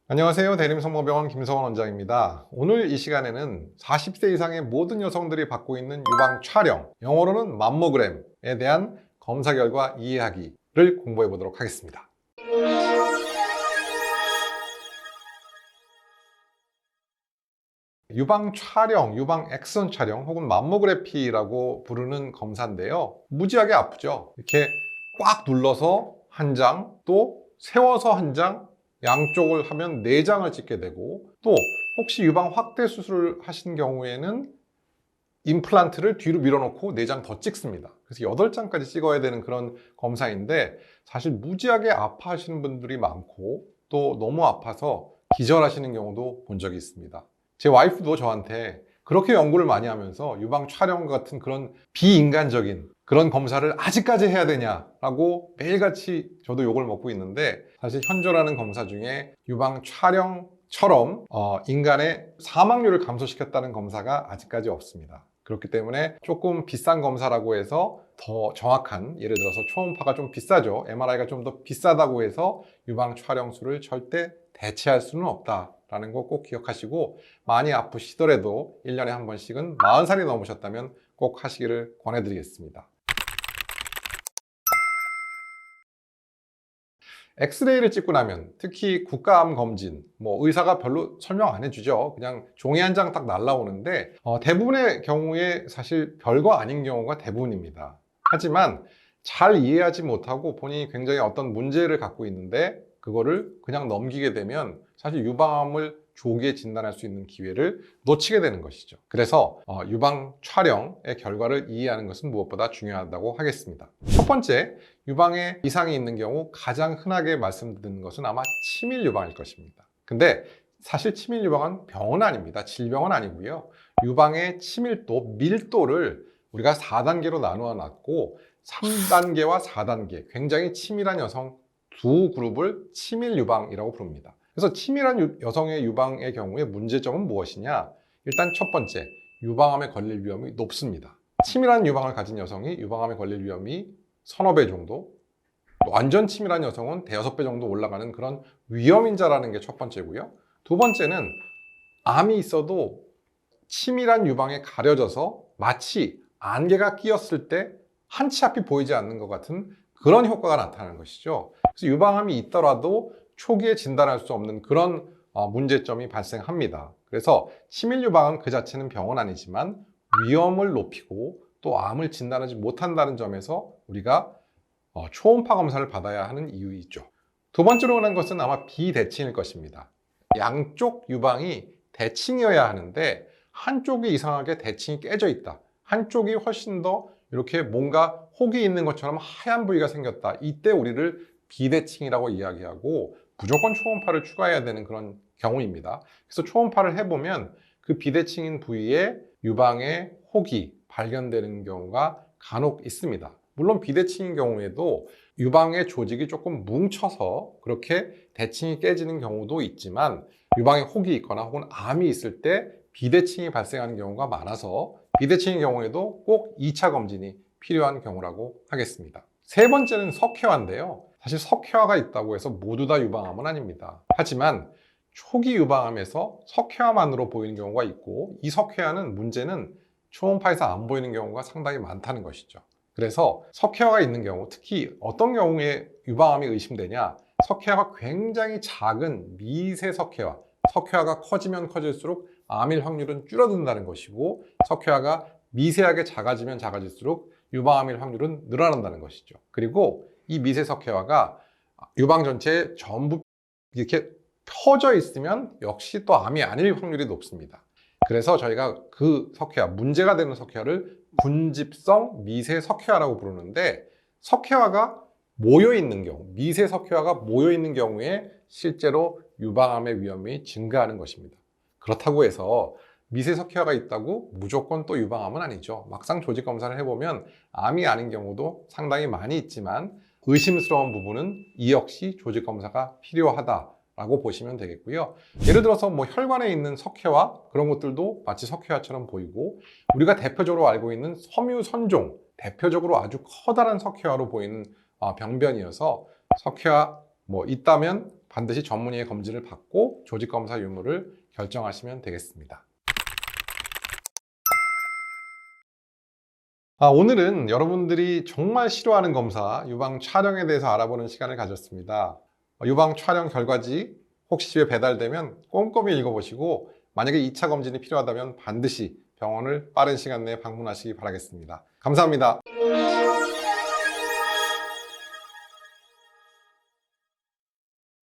안녕하세요. 대림성모병원 김성원 원장입니다. 오늘 이 시간에는 40세 이상의 모든 여성들이 받고 있는 유방 촬영, 영어로는 맘모그램에 대한 검사 결과 이해하기를 공부해 보도록 하겠습니다. 유방 촬영, 유방 엑선 촬영 혹은 맘모그래피라고 부르는 검사인데요. 무지하게 아프죠. 이렇게 꽉 눌러서 한 장, 또 세워서 한 장, 양쪽을 하면 4장을 찍게 되고, 또 혹시 유방 확대 수술을 하신 경우에는 임플란트를 뒤로 밀어놓고 4장 더 찍습니다. 그래서 8장까지 찍어야 되는 그런 검사인데, 사실 무지하게 아파하시는 분들이 많고 또 너무 아파서 기절하시는 경우도 본 적이 있습니다. 제 와이프도 저한테 그렇게 연구를 많이 하면서 유방 촬영 같은 그런 비인간적인 그런 검사를 아직까지 해야 되냐라고 매일같이 저도 욕을 먹고 있는데, 사실 현존하는 검사 중에 유방 촬영처럼 인간의 사망률을 감소시켰다는 검사가 아직까지 없습니다. 그렇기 때문에 조금 비싼 검사라고 해서 더 정확한, 예를 들어서 초음파가 좀 비싸죠. MRI가 좀 더 비싸다고 해서 유방 촬영술을 절대 대체할 수는 없다라는 거 꼭 기억하시고, 많이 아프시더라도 1년에 한 번씩은 40살이 넘으셨다면 꼭 하시기를 권해드리겠습니다. 엑스레이를 찍고 나면, 특히 국가암 검진, 의사가 별로 설명 안 해주죠. 그냥 종이 한 장 딱 날라오는데 대부분의 경우에 사실 별거 아닌 경우가 대부분입니다. 하지만 잘 이해하지 못하고 본인이 굉장히 어떤 문제를 갖고 있는데 그거를 그냥 넘기게 되면 사실 유방암을 조기에 진단할 수 있는 기회를 놓치게 되는 것이죠. 그래서 유방 촬영의 결과를 이해하는 것은 무엇보다 중요하다고 하겠습니다. 첫 번째, 유방에 이상이 있는 경우 가장 흔하게 말씀드리는 것은 아마 치밀 유방일 것입니다. 근데 사실 치밀 유방은 병은 아닙니다. 질병은 아니고요. 유방의 치밀도, 밀도를 우리가 4단계로 나누어 놨고, 3단계와 4단계, 굉장히 치밀한 여성 두 그룹을 치밀 유방이라고 부릅니다. 그래서 치밀한 여성의 유방의 경우에 문제점은 무엇이냐? 일단 첫 번째, 유방암에 걸릴 위험이 높습니다. 치밀한 유방을 가진 여성이 유방암에 걸릴 위험이 서너 배 정도, 완전 치밀한 여성은 대여섯 배 정도 올라가는 그런 위험인자라는 게 첫 번째고요. 두 번째는 암이 있어도 치밀한 유방에 가려져서 마치 안개가 끼었을 때 한 치 앞이 보이지 않는 것 같은 그런 효과가 나타나는 것이죠. 그래서 유방암이 있더라도 초기에 진단할 수 없는 그런 문제점이 발생합니다. 그래서 치밀 유방은 그 자체는 병은 아니지만 위험을 높이고 또 암을 진단하지 못한다는 점에서 우리가 초음파 검사를 받아야 하는 이유이죠. 두 번째로 흔한 것은 아마 비대칭일 것입니다. 양쪽 유방이 대칭이어야 하는데 한쪽이 이상하게 대칭이 깨져 있다. 한쪽이 훨씬 더 이렇게 뭔가 혹이 있는 것처럼 하얀 부위가 생겼다. 이때 우리를 비대칭이라고 이야기하고 무조건 초음파를 추가해야 되는 그런 경우입니다. 그래서 초음파를 해보면 그 비대칭인 부위에 유방의 혹이 발견되는 경우가 간혹 있습니다. 물론 비대칭인 경우에도 유방의 조직이 조금 뭉쳐서 그렇게 대칭이 깨지는 경우도 있지만, 유방에 혹이 있거나 혹은 암이 있을 때 비대칭이 발생하는 경우가 많아서 비대칭인 경우에도 꼭 2차 검진이 필요한 경우라고 하겠습니다. 세 번째는 석회화인데요. 사실 석회화가 있다고 해서 모두 다 유방암은 아닙니다. 하지만 초기 유방암에서 석회화만으로 보이는 경우가 있고, 이 석회화는 문제는 초음파에서 안 보이는 경우가 상당히 많다는 것이죠. 그래서 석회화가 있는 경우, 특히 어떤 경우에 유방암이 의심되냐, 석회화가 굉장히 작은 미세 석회화, 석회화가 커지면 커질수록 암일 확률은 줄어든다는 것이고, 석회화가 미세하게 작아지면 작아질수록 유방암일 확률은 늘어난다는 것이죠. 그리고 이 미세 석회화가 유방 전체에 전부 이렇게 퍼져 있으면 역시 또 암이 아닐 확률이 높습니다. 그래서 저희가 그 석회화, 문제가 되는 석회화를 군집성 미세 석회화라고 부르는데, 석회화가 모여있는 경우, 미세 석회화가 모여있는 경우에 실제로 유방암의 위험이 증가하는 것입니다. 그렇다고 해서 미세 석회화가 있다고 무조건 또 유방암은 아니죠. 막상 조직 검사를 해보면 암이 아닌 경우도 상당히 많이 있지만, 의심스러운 부분은 이 역시 조직 검사가 필요하다라고 보시면 되겠고요. 예를 들어서 혈관에 있는 석회화, 그런 것들도 마치 석회화처럼 보이고, 우리가 대표적으로 알고 있는 섬유선종, 대표적으로 아주 커다란 석회화로 보이는 병변이어서 석회화 있다면 반드시 전문의의 검진을 받고 조직검사 유무를 결정하시면 되겠습니다. 오늘은 여러분들이 정말 싫어하는 검사, 유방 촬영에 대해서 알아보는 시간을 가졌습니다. 유방 촬영 결과지 혹시 집에 배달되면 꼼꼼히 읽어보시고 만약에 2차 검진이 필요하다면 반드시 병원을 빠른 시간 내에 방문하시기 바라겠습니다. 감사합니다.